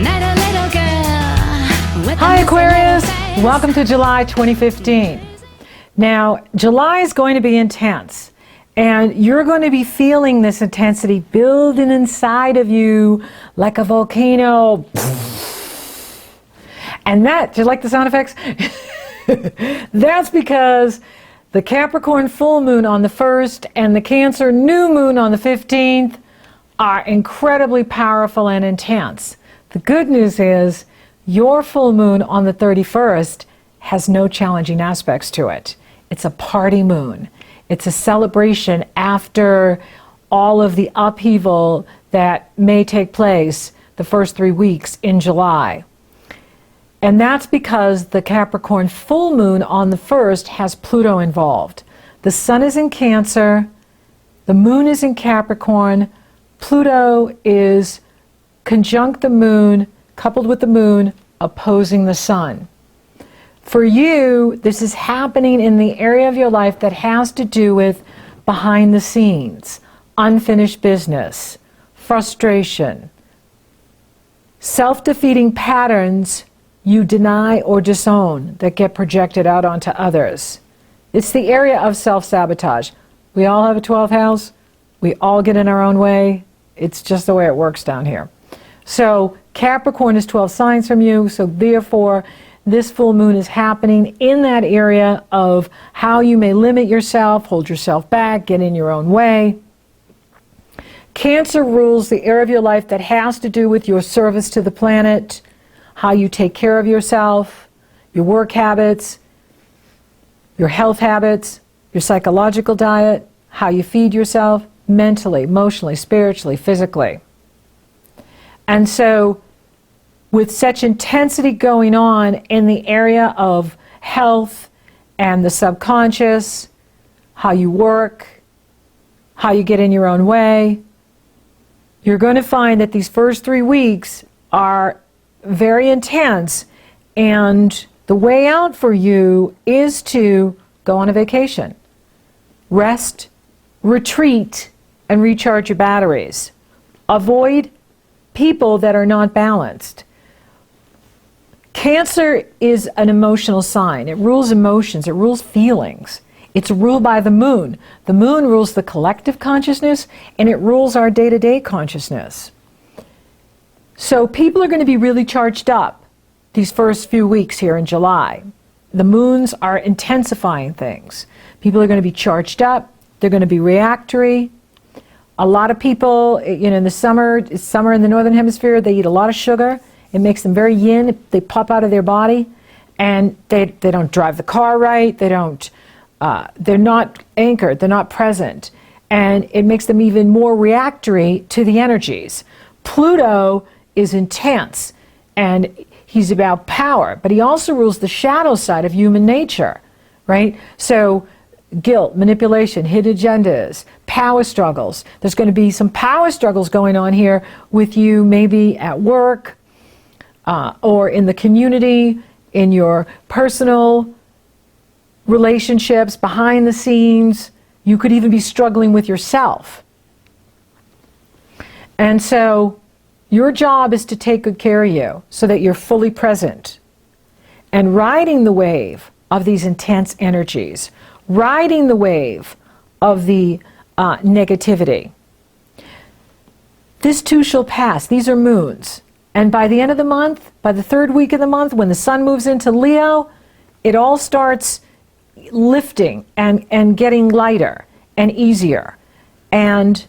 met a little girl with Hi Aquarius, welcome to July 2015. Now, July is going to be intense, and you're going to be feeling this intensity building inside of you like a volcano. And that, do you like the sound effects? That's because the Capricorn full moon on the 1st and the Cancer new moon on the 15th are incredibly powerful and intense. The good news is your full moon on the 31st has no challenging aspects to it. It's a party moon. It's a celebration after all of the upheaval that may take place the first 3 weeks in July. And that's because the Capricorn full moon on the 1st has Pluto involved. The sun is in Cancer, the moon is in Capricorn, Pluto is conjunct the moon, coupled with the moon, opposing the sun. For you, this is happening in the area of your life that has to do with behind the scenes, unfinished business, frustration, self-defeating patterns you deny or disown that get projected out onto others. It's the area of self-sabotage. We all have a 12th house. We all get in our own way. It's just the way it works down here. So Capricorn is 12 signs from you, so therefore this full moon is happening in that area of how you may limit yourself, hold yourself back, get in your own way. Cancer rules the area of your life that has to do with your service to the planet, how you take care of yourself, your work habits, your health habits, your psychological diet, how you feed yourself, mentally, emotionally, spiritually, physically. And so, with such intensity going on in the area of health and the subconscious, how you work, how you get in your own way, you're going to find that these first 3 weeks are very intense, and the way out for you is to go on a vacation, rest, retreat, and recharge your batteries. Avoid people that are not balanced. Cancer is an emotional sign. It rules emotions, it rules feelings. It's ruled by the moon. The moon rules the collective consciousness, and it rules our day-to-day consciousness. So people are going to be really charged up these first few weeks here in July. The moons are intensifying things. People are going to be charged up. They're going to be reactory. A lot of people, in the summer, it's summer in the northern hemisphere, they eat a lot of sugar. It makes them very yin. They pop out of their body, and they don't drive the car right. They're not anchored. They're not present. And it makes them even more reactory to the energies. Pluto is intense, and he's about power, but he also rules the shadow side of human nature, right? So guilt, manipulation, hidden agendas, power struggles. There's going to be some power struggles going on here with you, maybe at work or in the community, in your personal relationships, behind the scenes. You could even be struggling with yourself. And so your job is to take good care of you so that you're fully present and riding the wave of these intense energies, riding the wave of the negativity. This too shall pass. These are moons. And by the end of the month, by the 3rd week of the month, when the sun moves into Leo, it all starts lifting and getting lighter and easier. And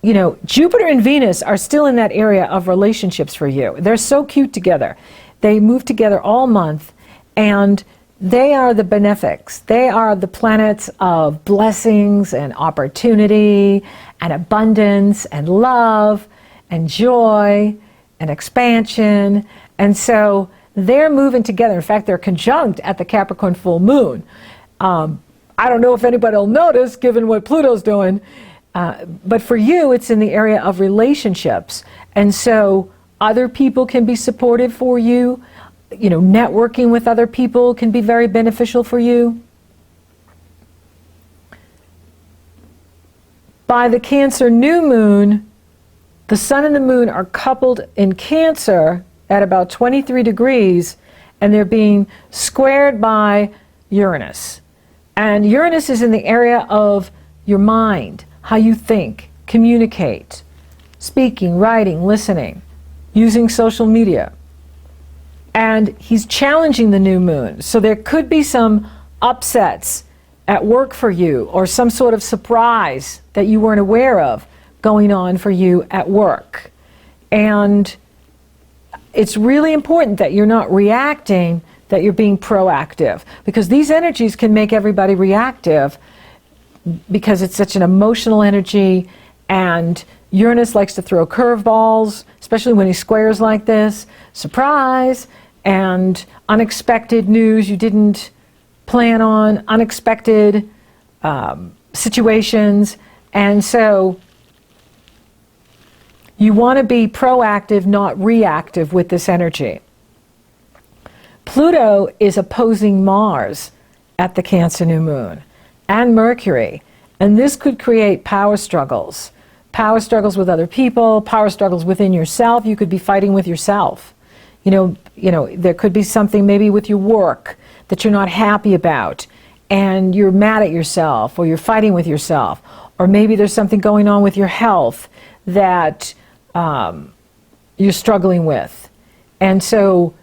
Jupiter and Venus are still in that area of relationships for you. They're so cute together. They move together all month, and they are the benefics. They are the planets of blessings and opportunity and abundance and love and joy and expansion. And so they're moving together. In fact, they're conjunct at the Capricorn full moon. I don't know if anybody will notice, given what Pluto's doing, but for you, it's in the area of relationships. And so other people can be supportive for you. Networking with other people can be very beneficial for you. By the Cancer new moon, The sun and the moon are coupled in Cancer at about 23 degrees, and they're being squared by Uranus. And Uranus is in the area of your mind, how you think, communicate, speaking, writing, listening, using social media. And he's challenging the new moon. So there could be some upsets at work for you, or some sort of surprise that you weren't aware of going on for you at work. And it's really important that you're not reacting, that you're being proactive, because these energies can make everybody reactive because it's such an emotional energy, and Uranus likes to throw curveballs, especially when he squares like this. Surprise! And unexpected news you didn't plan on, unexpected situations. And so you want to be proactive, not reactive with this energy. Pluto is opposing Mars at the Cancer new moon, and Mercury. And this could create power struggles with other people, power struggles within yourself. You could be fighting with yourself. You know, there could be something maybe with your work that you're not happy about, and you're mad at yourself, or you're fighting with yourself. Or maybe there's something going on with your health that you're struggling with. And so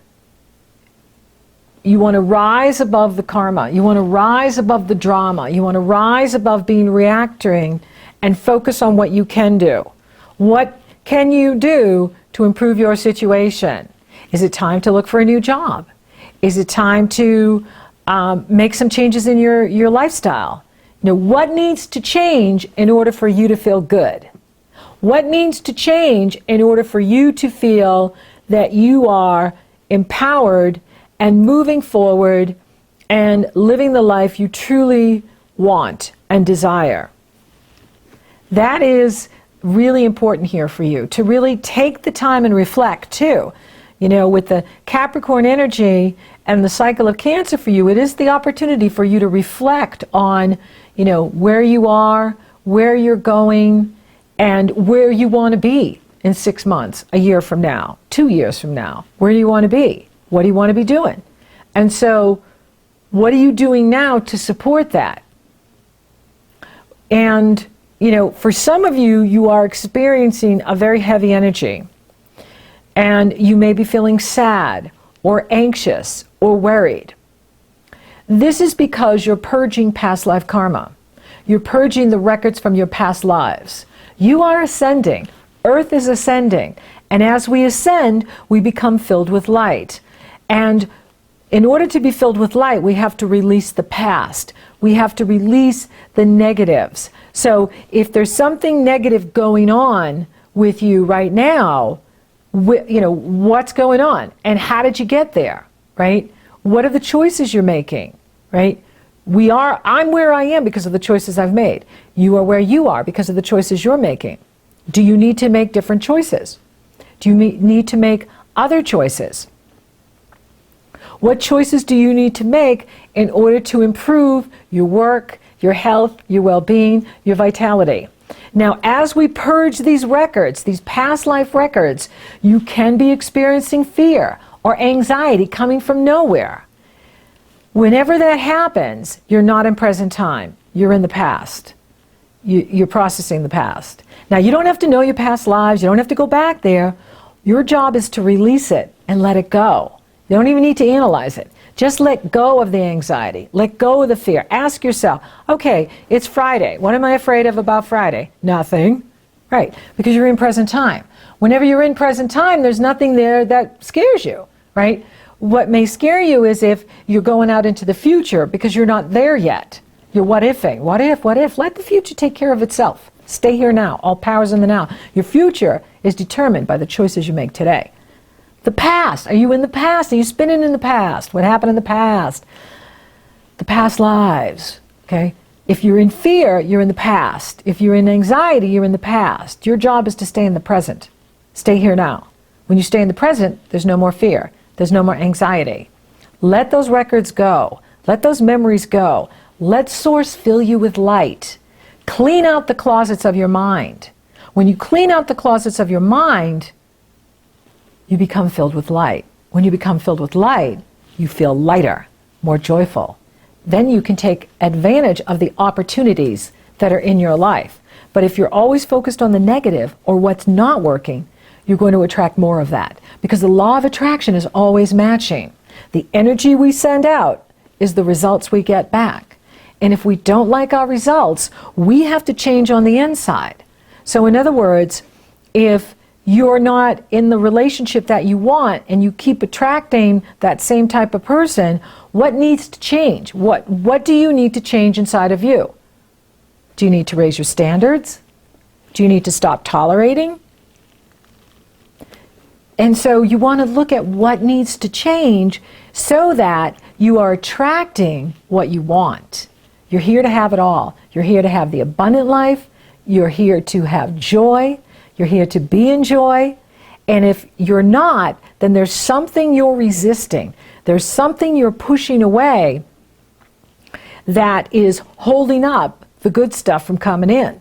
you want to rise above the karma. You want to rise above the drama. You want to rise above being reacting and focus on what you can do. What can you do to improve your situation? Is it time to look for a new job? Is it time to make some changes in your lifestyle? You know, what needs to change in order for you to feel good? What needs to change in order for you to feel that you are empowered and moving forward and living the life you truly want and desire? That is really important here for you, to really take the time and reflect too. You know, with the Capricorn energy and the cycle of Cancer for you, it is the opportunity for you to reflect on, you know, where you are, where you're going, and where you want to be in 6 months, a year from now, 2 years from now. Where do you want to be? What do you want to be doing? And so, what are you doing now to support that? And, you know, for some of you, you are experiencing a very heavy energy. And you may be feeling sad or anxious or worried. This is because you're purging past life karma. You're purging the records from your past lives. You are ascending. Earth is ascending. And as we ascend, we become filled with light. And in order to be filled with light, we have to release the past. We have to release the negatives. So if there's something negative going on with you right now, you know, what's going on and how did you get there, right? What are the choices you're making, right? I'm where I am because of the choices I've made. You are where you are because of the choices you're making. Do you need to make different choices? Do you need to make other choices? What choices do you need to make in order to improve your work, your health, your well-being, your vitality? Now, as we purge these records, these past life records, you can be experiencing fear or anxiety coming from nowhere. Whenever that happens, you're not in present time. You're in the past. You're processing the past. Now, you don't have to know your past lives. You don't have to go back there. Your job is to release it and let it go. You don't even need to analyze it. Just let go of the anxiety. Let go of the fear. Ask yourself, okay, it's Friday. What am I afraid of about Friday? Nothing. Right, because you're in present time. Whenever you're in present time, there's nothing there that scares you, right? What may scare you is if you're going out into the future because you're not there yet. You're what-ifing. What if? Let the future take care of itself. Stay here now. All power's in the now. Your future is determined by the choices you make today. The past. Are you in the past? Are you spinning in the past? What happened in the past? The past lives. Okay? If you're in fear, you're in the past. If you're in anxiety, you're in the past. Your job is to stay in the present. Stay here now. When you stay in the present, there's no more fear. There's no more anxiety. Let those records go. Let those memories go. Let Source fill you with light. Clean out the closets of your mind. When you clean out the closets of your mind, you become filled with light. When you become filled with light, you feel lighter, more joyful. Then you can take advantage of the opportunities that are in your life. But if you're always focused on the negative or what's not working, you're going to attract more of that. Because the law of attraction is always matching. The energy we send out is the results we get back. And if we don't like our results, we have to change on the inside. So in other words, if you're not in the relationship that you want and you keep attracting that same type of person, what needs to change? What do you need to change inside of you? Do you need to raise your standards? Do you need to stop tolerating? And so you want to look at what needs to change so that you are attracting what you want. You're here to have it all. You're here to have the abundant life. You're here to have joy. You're here to be in joy. And if you're not, then there's something you're resisting. There's something you're pushing away that is holding up the good stuff from coming in.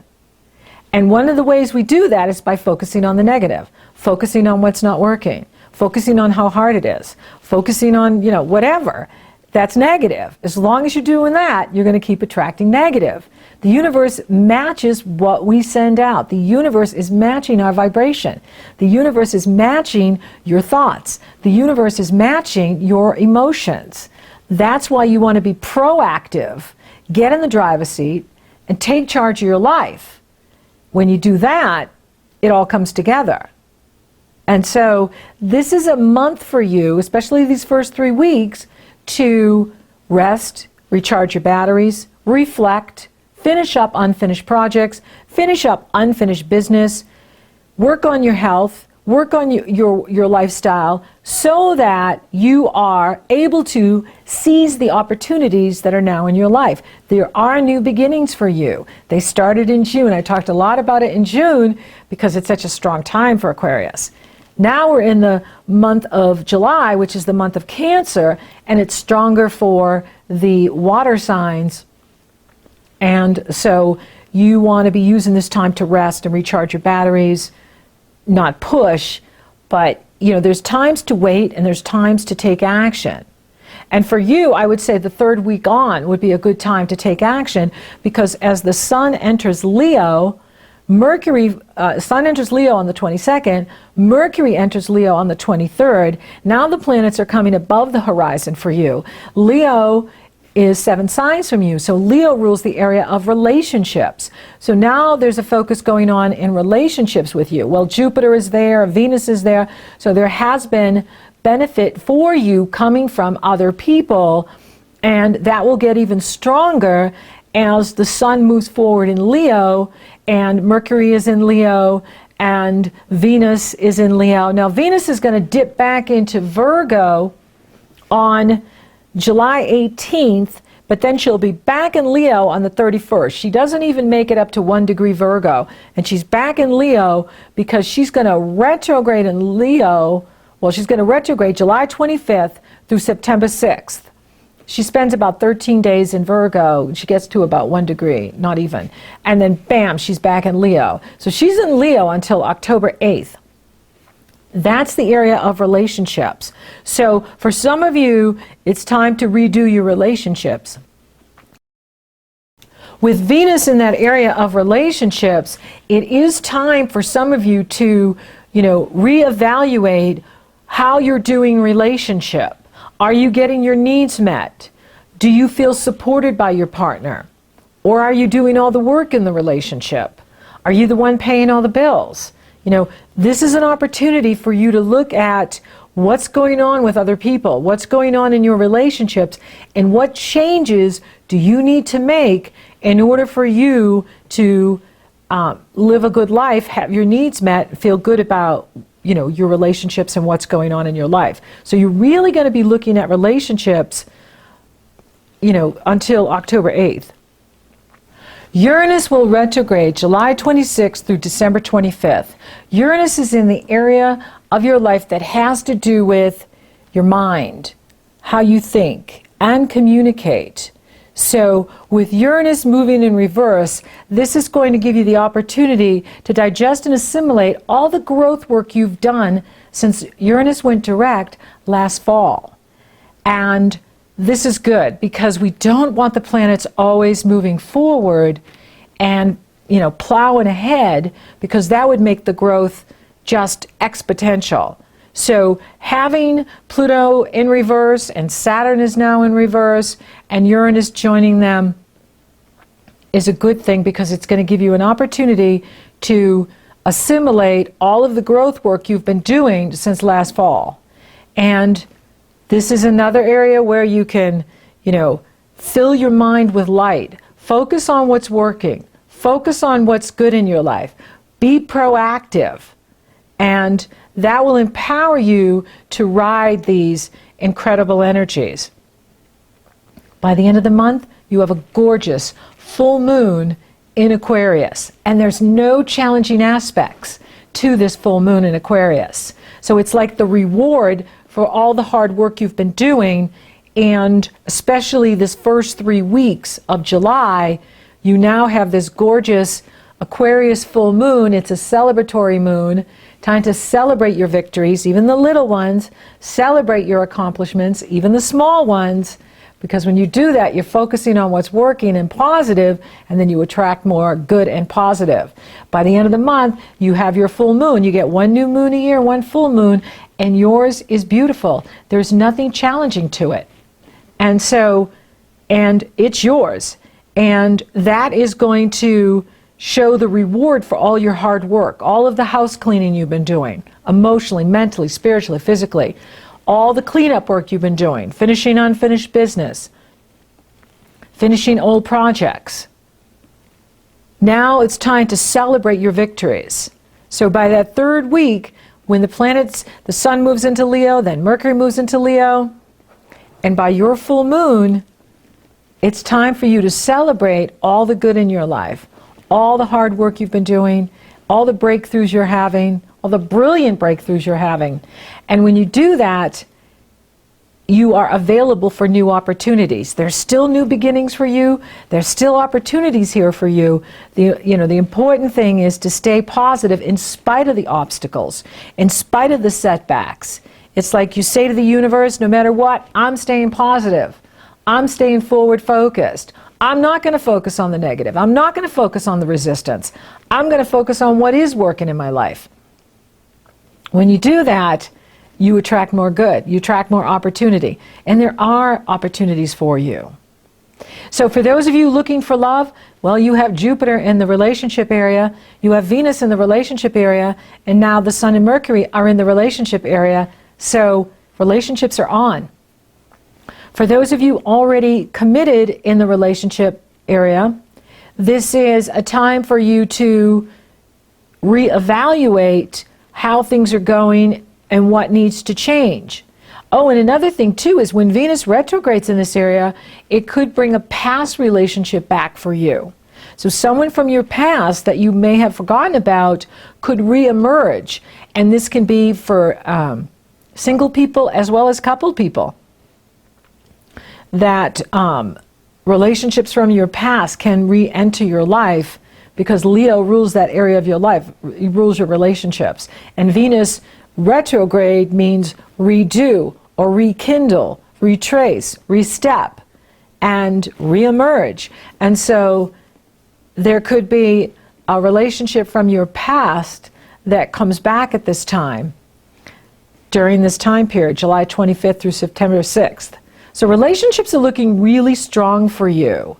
And one of the ways we do that is by focusing on the negative, focusing on what's not working, focusing on how hard it is, focusing on, whatever that's negative. As long as you're doing that, you're going to keep attracting negative. The universe matches what we send out. The universe is matching our vibration. The universe is matching your thoughts. The universe is matching your emotions. That's why you want to be proactive, get in the driver's seat, and take charge of your life. When you do that, it all comes together. And so this is a month for you, especially these first 3 weeks, to rest, recharge your batteries, reflect, finish up unfinished projects, finish up unfinished business, work on your health, work on your lifestyle so that you are able to seize the opportunities that are now in your life. There are new beginnings for you. They started in June. I talked a lot about it in June because it's such a strong time for Aquarius. Now we're in the month of July, which is the month of Cancer, and it's stronger for the water signs. And so you want to be using this time to rest and recharge your batteries, not push, but there's times to wait and there's times to take action. And for you, I would say the third week on would be a good time to take action, because as the sun enters Leo, Sun enters Leo on the 22nd, Mercury enters Leo on the 23rd. Now the planets are coming above the horizon for you. Leo is 7 signs from you, so Leo rules the area of relationships. So now there's a focus going on in relationships with you. Well, Jupiter is there, Venus is there, so there has been benefit for you coming from other people, and that will get even stronger as the sun moves forward in Leo, and Mercury is in Leo, and Venus is in Leo. Now Venus is going to dip back into Virgo on July 18th, but then she'll be back in Leo on the 31st. She doesn't even make it up to 1 degree Virgo, and she's back in Leo because she's going to retrograde in Leo. Well, she's going to retrograde July 25th through September 6th. She spends about 13 days in Virgo. She gets to about 1 degree, not even. And then bam, she's back in Leo. So she's in Leo until October 8th. That's the area of relationships. So for some of you, it's time to redo your relationships. With Venus in that area of relationships, it is time for some of you to, reevaluate how you're doing relationship. Are you getting your needs met? Do you feel supported by your partner? Or are you doing all the work in the relationship? Are you the one paying all the bills? This is an opportunity for you to look at what's going on with other people, what's going on in your relationships, and what changes do you need to make in order for you to live a good life, have your needs met, feel good about your relationships and what's going on in your life. So you're really going to be looking at relationships, until October 8th. Uranus will retrograde July 26th through December 25th. Uranus is in the area of your life that has to do with your mind, how you think and communicate. So with Uranus moving in reverse, this is going to give you the opportunity to digest and assimilate all the growth work you've done since Uranus went direct last fall. And this is good because we don't want the planets always moving forward and, plowing ahead, because that would make the growth just exponential. So having Pluto in reverse, and Saturn is now in reverse, and Uranus joining them is a good thing, because it's going to give you an opportunity to assimilate all of the growth work you've been doing since last fall. And this is another area where you can, fill your mind with light. Focus on what's working. Focus on what's good in your life. Be proactive. And that will empower you to ride these incredible energies. By the end of the month, you have a gorgeous full moon in Aquarius. And there's no challenging aspects to this full moon in Aquarius. So it's like the reward for all the hard work you've been doing, and especially this first 3 weeks of July, you now have this gorgeous Aquarius full moon. It's a celebratory moon. Time to celebrate your victories, even the little ones. Celebrate your accomplishments, even the small ones. Because when you do that, you're focusing on what's working and positive, and then you attract more good and positive. By the end of the month, you have your full moon. You get one new moon a year, one full moon, and yours is beautiful. There's nothing challenging to it. And it's yours. And that is going to show the reward for all your hard work, all of the house cleaning you've been doing, emotionally, mentally, spiritually, physically, all the cleanup work you've been doing, finishing unfinished business, finishing old projects. Now it's time to celebrate your victories. So by that third week, when the sun moves into Leo, then Mercury moves into Leo, and by your full moon, it's time for you to celebrate all the good in your life, all the hard work you've been doing, all the breakthroughs you're having, all the brilliant breakthroughs you're having. And when you do that, you are available for new opportunities. There's still new beginnings for you. There's still opportunities here for you. The important thing is to stay positive in spite of the obstacles, in spite of the setbacks. It's like you say to the universe, no matter what, I'm staying positive. I'm staying forward focused. I'm not going to focus on the negative. I'm not going to focus on the resistance. I'm going to focus on what is working in my life. When you do that, you attract more good. You attract more opportunity. And there are opportunities for you. So for those of you looking for love, well, you have Jupiter in the relationship area, you have Venus in the relationship area, and now the Sun and Mercury are in the relationship area. So relationships are on. For those of you already committed in the relationship area, this is a time for you to reevaluate how things are going and what needs to change. Oh, and another thing too is when Venus retrogrades in this area, it could bring a past relationship back for you. So someone from your past that you may have forgotten about could reemerge. And this can be for single people as well as coupled people. That relationships from your past can re-enter your life, because Leo rules that area of your life. He rules your relationships. And Venus retrograde means redo or rekindle, retrace, restep, and reemerge. And so there could be a relationship from your past that comes back at this time, during this time period, July 25th through September 6th. So relationships are looking really strong for you.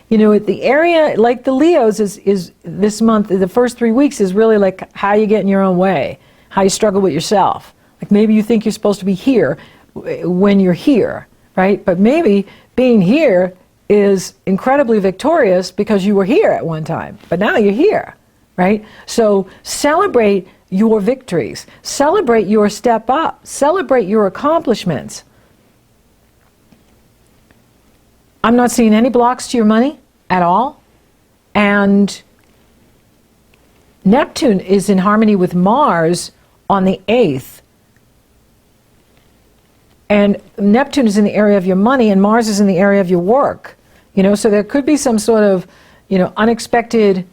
You know, the area, like the Leos, is this month, the first 3 weeks is really like how you get in your own way, how you struggle with yourself. Like maybe you think you're supposed to be here when you're here, right? But maybe being here is incredibly victorious because you were here at one time, but now you're here, right? So celebrate your victories, celebrate your step up, celebrate your accomplishments. I'm not seeing any blocks to your money at all. And Neptune is in harmony with Mars on the 8th. And Neptune is in the area of your money, and Mars is in the area of your work. So there could be some sort of, unexpected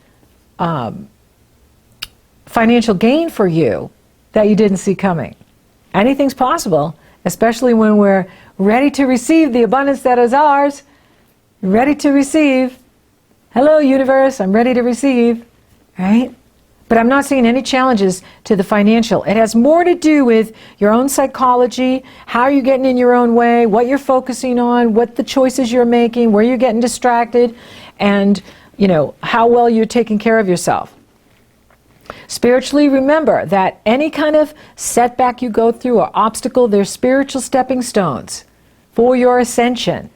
financial gain for you that you didn't see coming. Anything's possible, especially when we're ready to receive the abundance that is ours. Ready to receive. Hello, universe, I'm ready to receive, right? But I'm not seeing any challenges to the financial. It has more to do with your own psychology, how you're getting in your own way, what you're focusing on, what the choices you're making, where you're getting distracted, and, how well you're taking care of yourself. Spiritually, remember that any kind of setback you go through or obstacle, they're spiritual stepping stones for your ascension.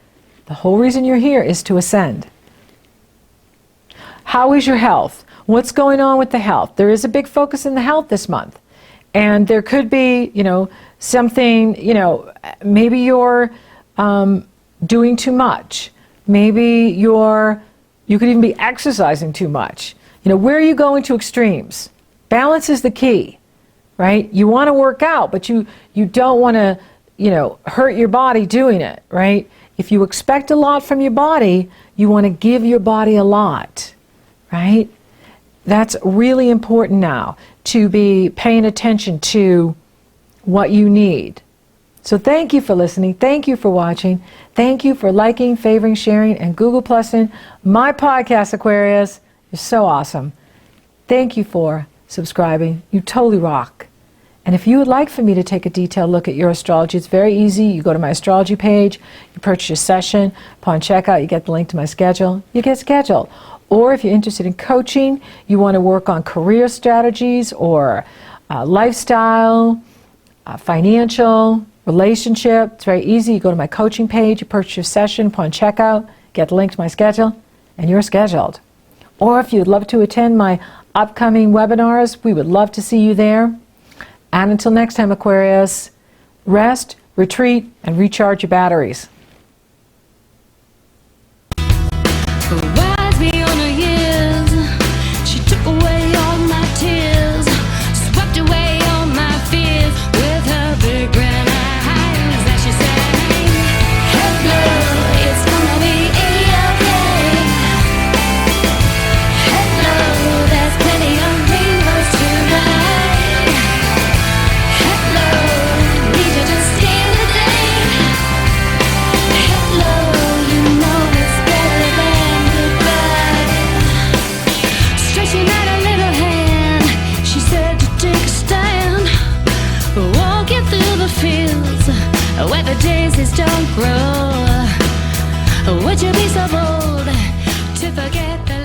The whole reason you're here is to ascend. How is your health? What's going on with the health? There is a big focus in the health this month. And there could be, something, maybe you're doing too much. Maybe you could even be exercising too much. Where are you going to extremes? Balance is the key, right? You want to work out, but you don't want to, hurt your body doing it, right? If you expect a lot from your body, you want to give your body a lot, right? That's really important now, to be paying attention to what you need. So thank you for listening. Thank you for watching. Thank you for liking, favoring, sharing, and Google Plusing my podcast, Aquarius. You're so awesome. Thank you for subscribing. You totally rock. And if you would like for me to take a detailed look at your astrology, it's very easy. You go to my astrology page, you purchase your session. Upon checkout, you get the link to my schedule. You get scheduled. Or if you're interested in coaching, you want to work on career strategies or lifestyle, financial, relationship, it's very easy. You go to my coaching page, you purchase your session. Upon checkout, get the link to my schedule, and you're scheduled. Or if you'd love to attend my upcoming webinars, we would love to see you there. And until next time, Aquarius, rest, retreat, and recharge your batteries. Wise beyond her years, she took away all my tears, swept away all my fears with her big grand eyes. As she sang, hello, it's gonna be okay. Hello, there's plenty of rainbows tonight. Hello, need you to stay the day. Hello, you know it's better than goodbye. Stretching out her little hand, she said to take a stand, walking through the fields where the daisies don't grow. Would you be so bold to forget that